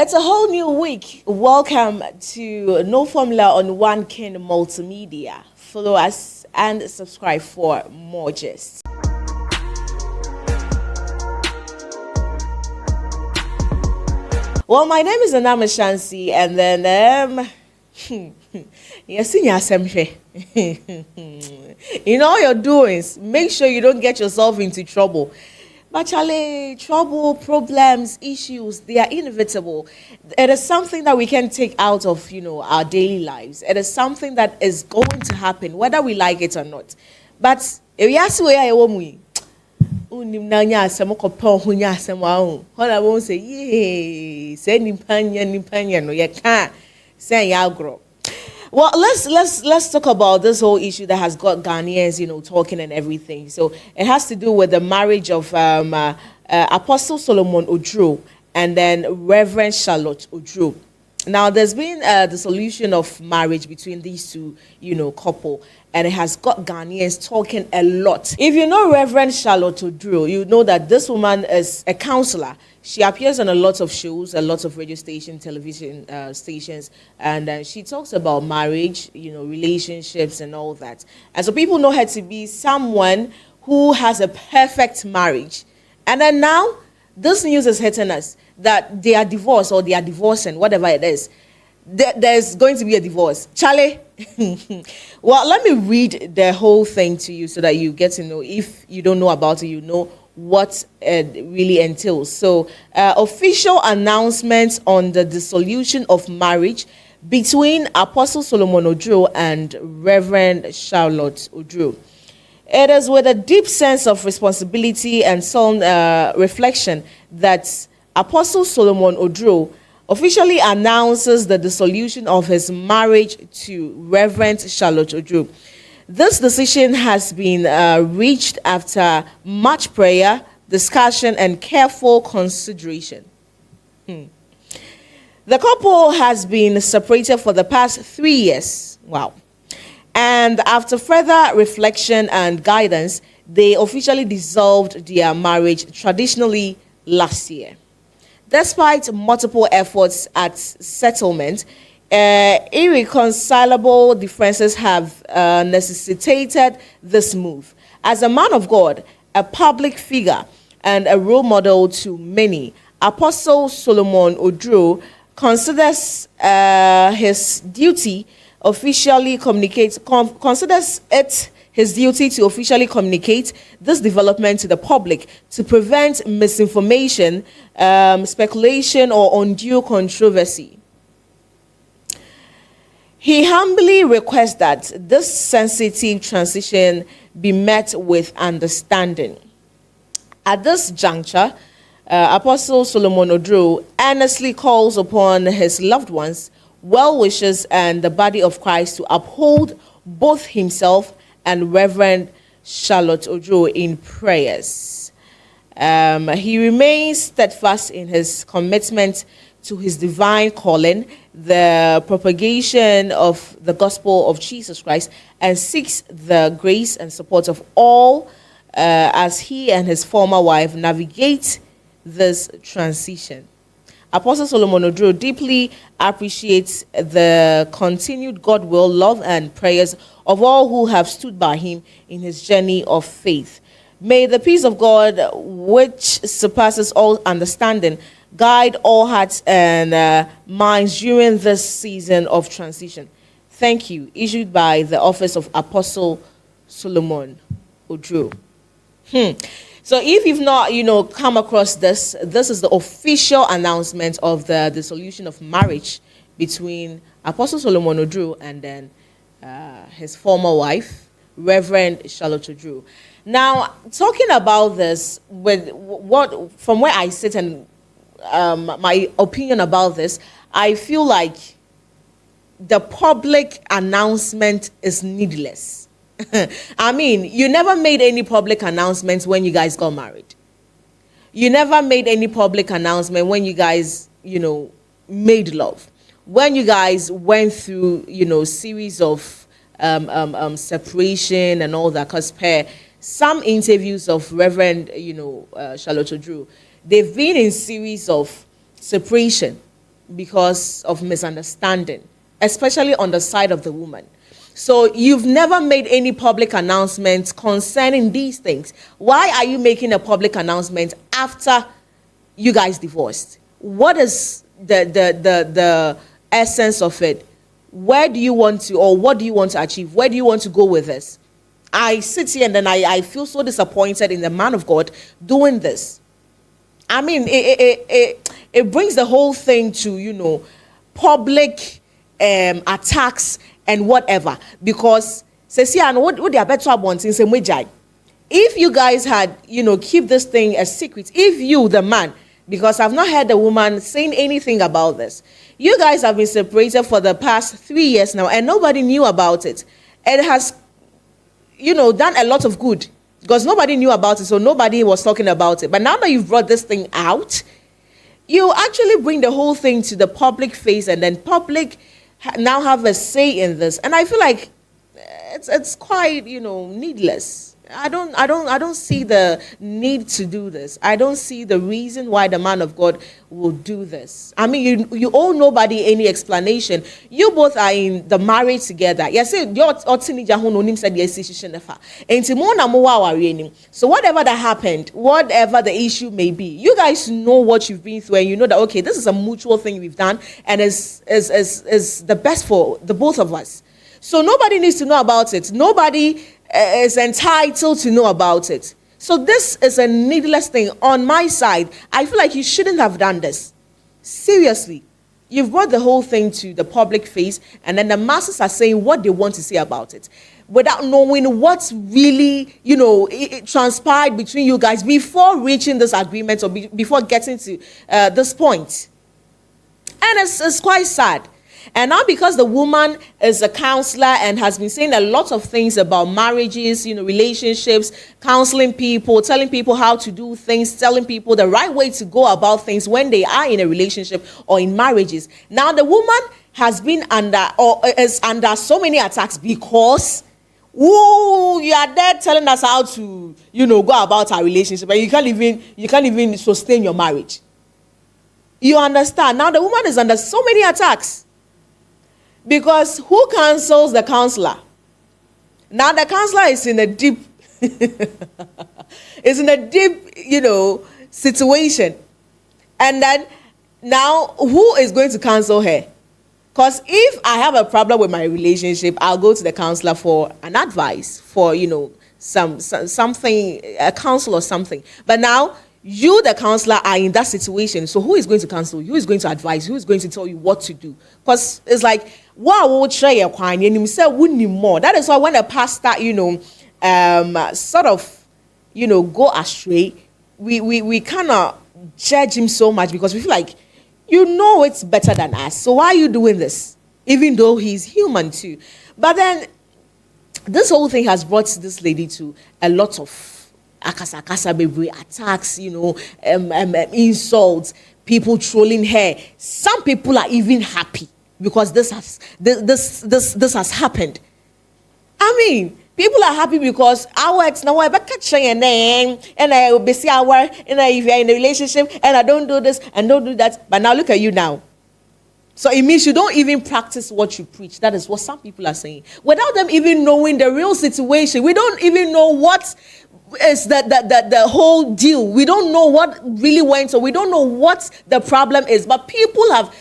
It's a whole new week. Welcome to No Formula on Onekingmultimedia. Follow us and subscribe for more gists. Well, my name is SHANCY, and then yes, in all your doings, make sure you don't get yourself into trouble. But Charlie, trouble, problems, issues, they are inevitable. It is something that we can take out of, our daily lives. It is something that is going to happen, whether we like it or not. But if you ask where I won't say, yay, say nimpanya, no, you can't say yagro. Well, let's talk about this whole issue that has got Ghanaians, talking and everything. So it has to do with the marriage of Apostle Solomon Oduro and then Reverend Charlotte Oduro. Now, there's been the dissolution of marriage between these two, couple, and it has got Ghanaians talking a lot. If you know Reverend Charlotte Oduro, you know that this woman is a counselor. She appears on a lot of shows, a lot of radio stations, television stations, and she talks about marriage, relationships and all that. And so people know her to be someone who has a perfect marriage. And then now, this news is hitting us that they are divorced or they are divorcing, whatever it is. There's going to be a divorce. Charlie, well, let me read the whole thing to you so that you get to know. If you don't know about it, you know what it really entails. So, official announcements on the dissolution of marriage between Apostle Solomon Oduro and Reverend Charlotte Oduro. It is with a deep sense of responsibility and solemn reflection that Apostle Solomon Oduro officially announces the dissolution of his marriage to Reverend Charlotte Oduro. This decision has been reached after much prayer, discussion, and careful consideration. The couple has been separated for the past 3 years. Wow. And after further reflection and guidance, they officially dissolved their marriage traditionally last year. Despite multiple efforts at settlement, irreconcilable differences have necessitated this move. As a man of God, a public figure, and a role model to many, Apostle Solomon Oduro considers his duty his duty to officially communicate this development to the public to prevent misinformation, speculation, or undue controversy. He humbly requests that this sensitive transition be met with understanding. At this juncture, Apostle Solomon Oduro earnestly calls upon his loved ones, well-wishers, and the body of Christ to uphold both himself and Reverend Charlotte Oduro in prayers. He remains steadfast in his commitment to his divine calling, the propagation of the gospel of Jesus Christ, and seeks the grace and support of all as he and his former wife navigate this transition. Apostle Solomon Oduro deeply appreciates the continued Godwill, love, and prayers of all who have stood by him in his journey of faith. May the peace of God, which surpasses all understanding, guide all hearts and minds during this season of transition. Thank you. Issued by the Office of Apostle Solomon Oduro. So if you've not, come across this is the official announcement of the dissolution of marriage between Apostle Solomon Oduro and then his former wife, Reverend Charlotte Oduro. Now, talking about this, from where I sit and my opinion about this, I feel like the public announcement is needless. I mean, you never made any public announcements when you guys got married. You never made any public announcement when you guys, made love. When you guys went through, series of separation and all that. Because some interviews of Reverend, Charlotte Oduro, they've been in series of separation. because of misunderstanding, especially on the side of the woman. So you've never made any public announcements concerning these things. Why are you making a public announcement after you guys divorced? What is the essence of it? Where do you want to, or what do you want to achieve? Where do you want to go with this? I sit here and then I feel so disappointed in the man of God doing this. I mean, it brings the whole thing to, public attacks and whatever. Because, if you guys had, keep this thing a secret, if you, the man, because I've not heard the woman saying anything about this, you guys have been separated for the past 3 years now, and nobody knew about it. It has, done a lot of good. Because nobody knew about it, so nobody was talking about it. But now that you've brought this thing out, you actually bring the whole thing to the public face, and then public now have a say in this. And I feel like it's quite, needless. I don't see the need to do this. I don't see the reason why the man of God will do this. I mean, you owe nobody any explanation. You both are in the marriage together. Yes, so whatever that happened, whatever the issue may be, you guys know what you've been through, and you know that, okay, this is a mutual thing we've done, and is the best for the both of us. So nobody needs to know about it. Nobody is entitled to know about it. So this is a needless thing. On my side, I feel like you shouldn't have done this. Seriously. You've brought the whole thing to the public face, and then the masses are saying what they want to say about it, without knowing what's really, it transpired between you guys before reaching this agreement, or before getting to this point. And it's quite sad. And now, because the woman is a counselor and has been saying a lot of things about marriages, relationships, counseling people, telling people how to do things, telling people the right way to go about things when they are in a relationship or in marriages. Now, the woman has been under, or is under, so many attacks because, you are there telling us how to, go about our relationship, but you can't even sustain your marriage. You understand? Now, the woman is under so many attacks. Because who counsels the counselor? Now the counselor is in a deep, situation. And then now who is going to counsel her? Because if I have a problem with my relationship, I'll go to the counselor for an advice, for, something, a counsel or something. But now you, the counselor, are in that situation. So who is going to counsel you? Who is going to advise you? Who is going to tell you what to do? Because it's like, wow, that is why when a pastor, sort of, go astray, we cannot judge him so much, because we feel like, it's better than us. So why are you doing this? Even though he's human too. But then this whole thing has brought this lady to a lot of attacks, insults, people trolling her. Some people are even happy because this has happened. I mean, people are happy because our ex now I and I will be see our, and if you're in a relationship and I don't do this and don't do that, but now look at you now. So it means you don't even practice what you preach. That is what some people are saying, without them even knowing the real situation. We don't even know what is the whole deal. We don't know what really went on. We don't know what the problem is. But people have,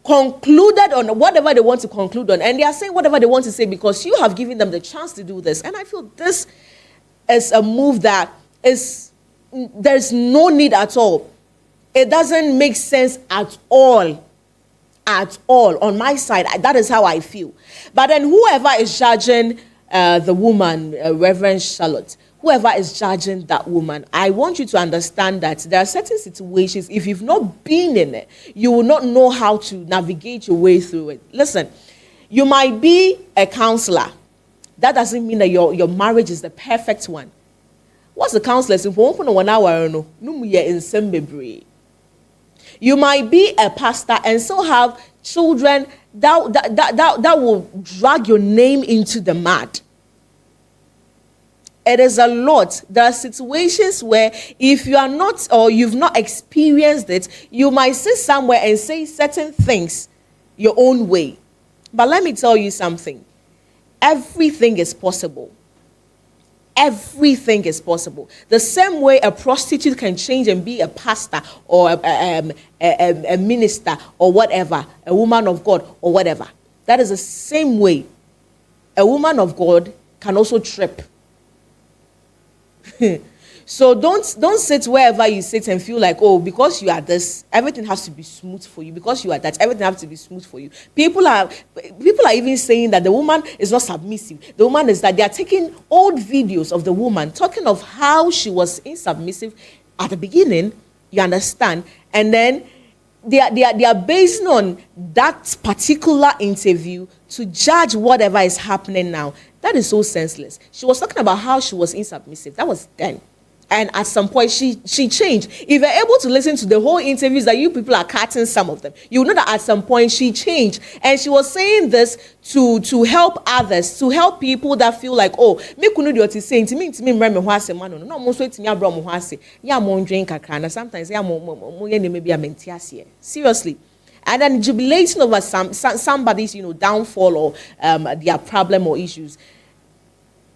concluded on whatever they want to conclude on. And they are saying whatever they want to say because you have given them the chance to do this. And I feel this is a move that there's no need at all. It doesn't make sense at all. At all. On my side, that is how I feel. But then whoever is judging the woman, Reverend Charlotte, whoever is judging that woman, I want you to understand that there are certain situations, if you've not been in it, you will not know how to navigate your way through it. Listen, you might be a counselor. That doesn't mean that your marriage is the perfect one. What's the counselor? You might be a pastor and still have children that will drag your name into the mud. It is a lot. There are situations where if you are not or you've not experienced it, you might sit somewhere and say certain things your own way. But let me tell you something. Everything is possible. Everything is possible. The same way a prostitute can change and be a pastor or a minister or whatever, a woman of God or whatever. That is the same way a woman of God can also trip. So don't sit wherever you sit and feel like, oh, because you are this, everything has to be smooth for you. Because you are that, everything has to be smooth for you. People are even saying that the woman is not submissive. The woman is that. They are taking old videos of the woman talking of how she was insubmissive at the beginning, you understand, and then they are basing on that particular interview to judge whatever is happening now. That is so senseless. She was talking about how she was insubmissive. That was then. And at some point, she changed. If you're able to listen to the whole interviews that you people are cutting some of them, you know that at some point she changed. And she was saying this to help others, to help people that feel like, oh, me kunu di oti saying to me remember who say man no mo so etinya bro mo ho ase. Ya mo ndwen kakra na sometimes ya mo ye maybe a mentiasie. Seriously. And then jubilating over somebody's, downfall or their problem or issues.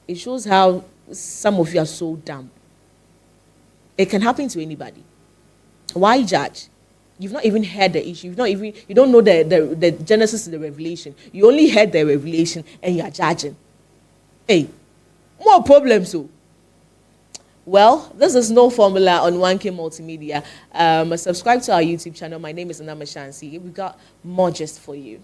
It shows how some of you are so dumb. It can happen to anybody. Why judge? You've not even heard the issue. You don't know the genesis of the revelation. You only heard the revelation and you are judging. Hey, more problems. So, well, this is No Formula on Onekingmultimedia. Subscribe to our YouTube channel. My name is SHANCY. We got more just for you.